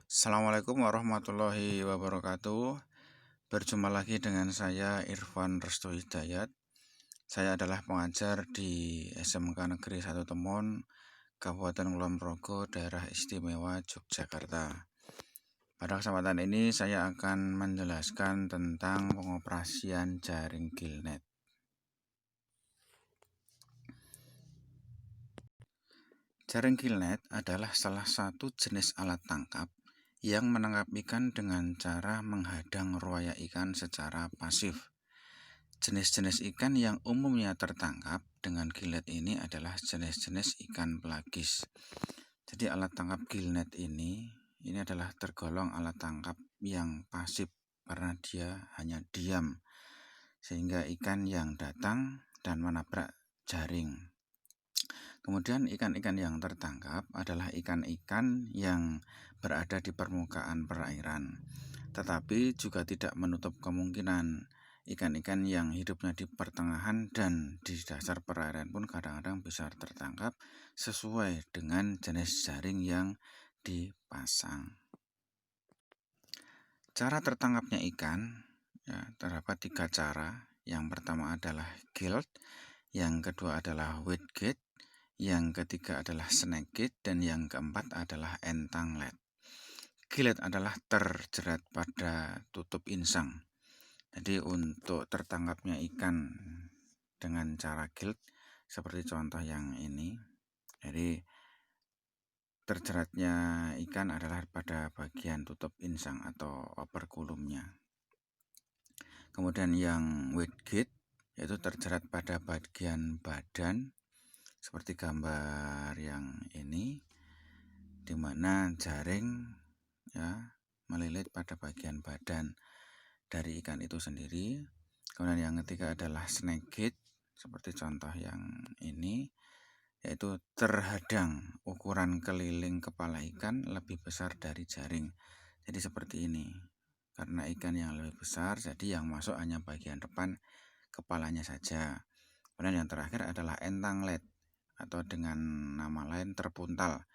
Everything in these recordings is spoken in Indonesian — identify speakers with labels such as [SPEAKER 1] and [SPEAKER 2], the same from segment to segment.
[SPEAKER 1] Assalamualaikum warahmatullahi wabarakatuh. Berjumpa lagi dengan saya Irfan Restu Hidayat. Saya adalah pengajar di SMK Negeri 1 Temon, Kabupaten Kulon Progo, Daerah Istimewa Yogyakarta. Pada kesempatan ini saya akan menjelaskan tentang pengoperasian jaring gillnet. Jaring gillnet adalah salah satu jenis alat tangkap yang menangkap ikan dengan cara menghadang ruaya ikan secara pasif. Jenis-jenis ikan yang umumnya tertangkap dengan gillnet ini adalah jenis-jenis ikan pelagis. Jadi alat tangkap gillnet ini adalah tergolong alat tangkap yang pasif karena dia hanya diam, sehingga ikan yang datang dan menabrak jaring. Kemudian ikan-ikan yang tertangkap adalah ikan-ikan yang berada di permukaan perairan. Tetapi juga tidak menutup kemungkinan ikan-ikan yang hidupnya di pertengahan dan di dasar perairan pun kadang-kadang bisa tertangkap sesuai dengan jenis jaring yang dipasang. Cara tertangkapnya ikan terdapat 3 cara. Yang pertama adalah gilt, yang kedua adalah weight gate, yang ketiga adalah snake gate, dan yang keempat adalah entanglet. Gillnet adalah terjerat pada tutup insang. Jadi untuk tertangkapnya ikan dengan cara gilt seperti contoh yang ini. Jadi terjeratnya ikan adalah pada bagian tutup insang atau operculumnya. Kemudian yang weight gate yaitu terjerat pada bagian badan seperti gambar yang ini, di mana jaring melilit pada bagian badan dari ikan itu sendiri. Kemudian yang ketiga adalah snake gate seperti contoh yang ini, yaitu terhadang ukuran keliling kepala ikan lebih besar dari jaring. Jadi seperti ini, karena ikan yang lebih besar jadi yang masuk hanya bagian depan kepalanya saja. Kemudian yang terakhir adalah entanglet atau dengan nama lain terpuntal,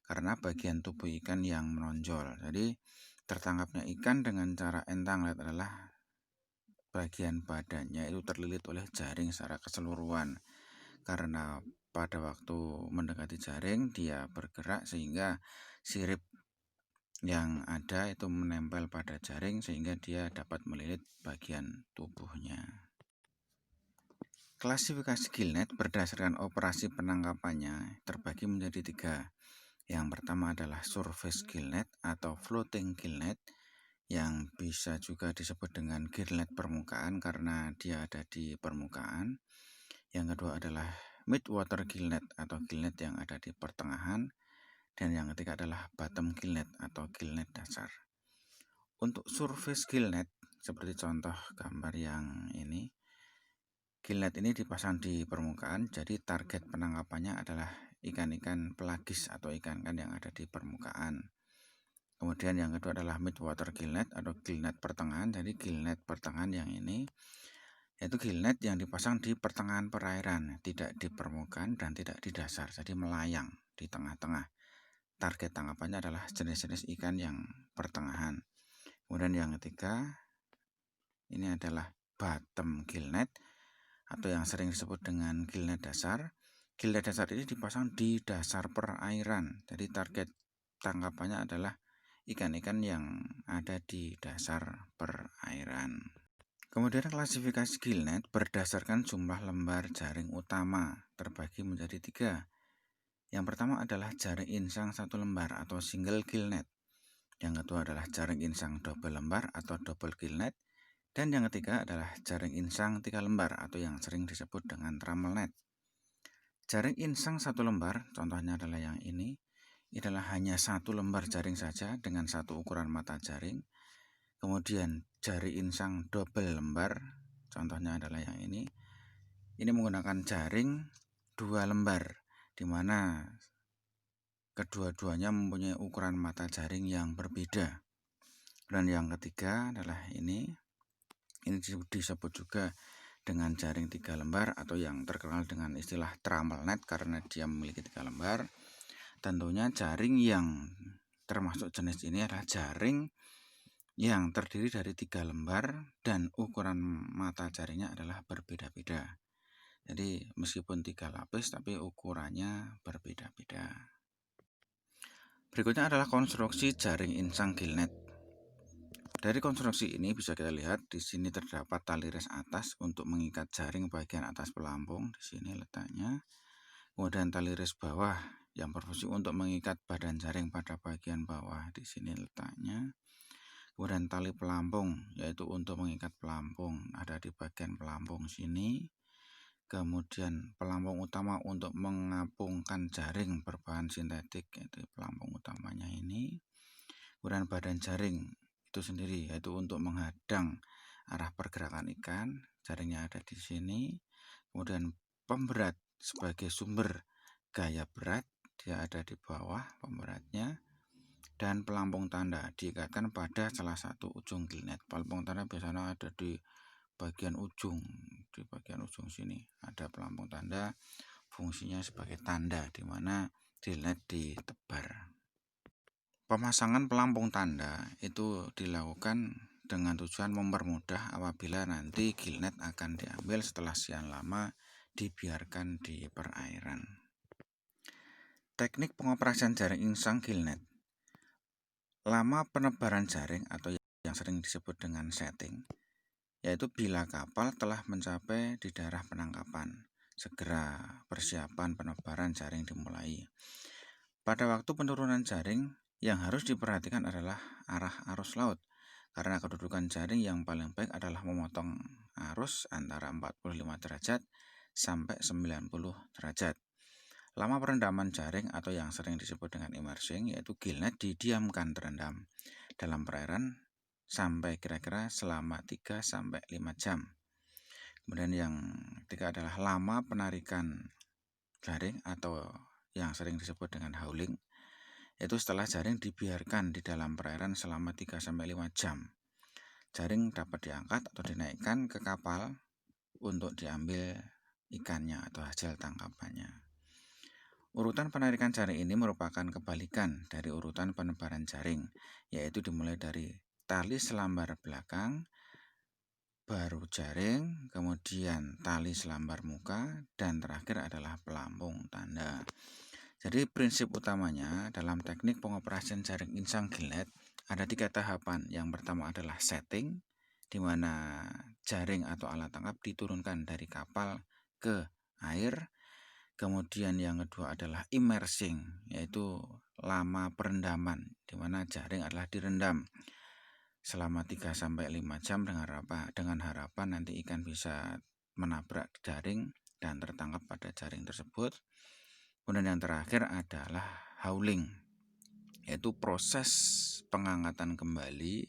[SPEAKER 1] karena bagian tubuh ikan yang menonjol. Jadi tertangkapnya ikan dengan cara entanglet adalah bagian badannya itu terlilit oleh jaring secara keseluruhan, karena pada waktu mendekati jaring dia bergerak sehingga sirip yang ada itu menempel pada jaring sehingga dia dapat melilit bagian tubuhnya. Klasifikasi gillnet berdasarkan operasi penangkapannya terbagi menjadi 3. Yang pertama adalah surface gillnet atau floating gillnet, yang bisa juga disebut dengan gillnet permukaan karena dia ada di permukaan. Yang kedua adalah midwater gillnet atau gillnet yang ada di pertengahan. Dan yang ketiga adalah bottom gillnet atau gillnet dasar. Untuk surface gillnet seperti contoh gambar yang ini, gillnet ini dipasang di permukaan, jadi target penangkapannya adalah ikan-ikan pelagis atau ikan-ikan yang ada di permukaan. Kemudian yang kedua adalah midwater gillnet atau gillnet pertengahan. Jadi gillnet pertengahan yang ini yaitu gillnet yang dipasang di pertengahan perairan, tidak di permukaan dan tidak di dasar, jadi melayang di tengah-tengah. Target tangkapannya adalah jenis-jenis ikan yang pertengahan. Kemudian yang ketiga ini adalah bottom gillnet atau yang sering disebut dengan gillnet dasar. Gillnet dasar ini dipasang di dasar perairan, jadi target tangkapannya adalah ikan-ikan yang ada di dasar perairan. Kemudian klasifikasi gillnet berdasarkan jumlah lembar jaring utama terbagi menjadi 3. Yang pertama adalah jaring insang 1 lembar atau single gillnet. Yang kedua adalah jaring insang double lembar atau double gillnet. Dan yang ketiga adalah jaring insang 3 lembar atau yang sering disebut dengan trammel net. Jaring insang 1 lembar, contohnya adalah yang ini adalah hanya 1 lembar jaring saja dengan 1 ukuran mata jaring. Kemudian jaring insang double lembar, contohnya adalah yang ini menggunakan jaring 2 lembar, di mana kedua-duanya mempunyai ukuran mata jaring yang berbeda. Dan yang ketiga adalah ini disebut juga dengan jaring 3 lembar atau yang terkenal dengan istilah trammel net karena dia memiliki 3 lembar. Tentunya jaring yang termasuk jenis ini adalah jaring yang terdiri dari 3 lembar dan ukuran mata jaringnya adalah berbeda-beda. Jadi meskipun 3 lapis tapi ukurannya berbeda-beda. Berikutnya adalah konstruksi jaring insang gillnet. Dari konstruksi ini bisa kita lihat di sini terdapat tali res atas untuk mengikat jaring bagian atas pelampung. Di sini letaknya. Kemudian tali res bawah yang berfungsi untuk mengikat badan jaring pada bagian bawah. Di sini letaknya. Kemudian tali pelampung yaitu untuk mengikat pelampung ada di bagian pelampung sini. Kemudian pelampung utama untuk mengapungkan jaring berbahan sintetik yaitu pelampung utamanya ini. Kemudian badan jaring itu sendiri yaitu untuk menghadang arah pergerakan ikan, jaringnya ada di sini. Kemudian pemberat sebagai sumber gaya berat, dia ada di bawah pemberatnya. Dan pelampung tanda diikatkan pada salah satu ujung gillnet. Pelampung tanda biasanya ada di bagian ujung sini ada pelampung tanda, fungsinya sebagai tanda di mana gillnet ditebar. Pemasangan pelampung tanda itu dilakukan dengan tujuan mempermudah apabila nanti gillnet akan diambil setelah sekian lama dibiarkan di perairan. Teknik pengoperasian jaring insang gillnet. Lama penebaran jaring atau yang sering disebut dengan setting, yaitu bila kapal telah mencapai di daerah penangkapan, segera persiapan penebaran jaring dimulai. Pada waktu penurunan jaring, yang harus diperhatikan adalah arah arus laut, karena kedudukan jaring yang paling baik adalah memotong arus antara 45 derajat sampai 90 derajat. Lama perendaman jaring atau yang sering disebut dengan immersing, yaitu gillnet didiamkan terendam dalam perairan sampai kira-kira selama 3-5 jam. Kemudian yang ketiga adalah lama penarikan jaring atau yang sering disebut dengan hauling, yaitu setelah jaring dibiarkan di dalam perairan selama 3-5 jam. Jaring dapat diangkat atau dinaikkan ke kapal untuk diambil ikannya atau hasil tangkapannya. Urutan penarikan jaring ini merupakan kebalikan dari urutan penebaran jaring, yaitu dimulai dari tali selambar belakang, baru jaring, kemudian tali selambar muka, dan terakhir adalah pelampung tanda. Jadi prinsip utamanya dalam teknik pengoperasian jaring insang gillnet ada 3 tahapan. Yang pertama adalah setting, di mana jaring atau alat tangkap diturunkan dari kapal ke air. Kemudian yang kedua adalah immersing, yaitu lama perendaman, di mana jaring adalah direndam selama 3-5 jam dengan harapan nanti ikan bisa menabrak jaring dan tertangkap pada jaring tersebut. Kemudian yang terakhir adalah hauling, yaitu proses pengangkatan kembali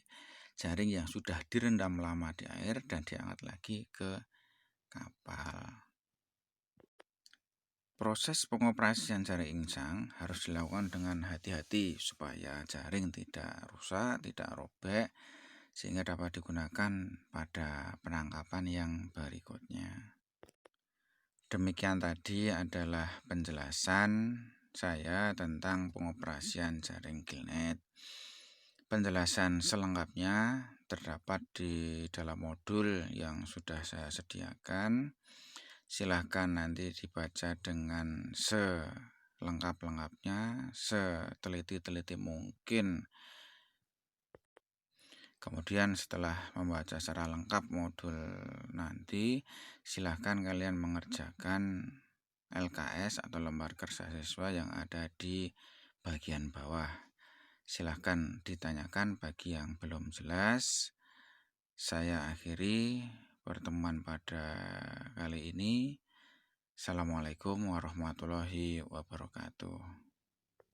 [SPEAKER 1] jaring yang sudah direndam lama di air dan diangkat lagi ke kapal. Proses pengoperasian jaring insang harus dilakukan dengan hati-hati supaya jaring tidak rusak, tidak robek, sehingga dapat digunakan pada penangkapan yang berikutnya. Demikian tadi adalah penjelasan saya tentang pengoperasian jaring gillnet. Penjelasan selengkapnya terdapat di dalam modul yang sudah saya sediakan. Silahkan nanti dibaca dengan selengkap-lengkapnya, seteliti-teliti mungkin. Kemudian setelah membaca secara lengkap modul nanti, silahkan kalian mengerjakan LKS atau lembar kerja siswa yang ada di bagian bawah. Silahkan ditanyakan bagi yang belum jelas. Saya akhiri pertemuan pada kali ini. Assalamualaikum warahmatullahi wabarakatuh.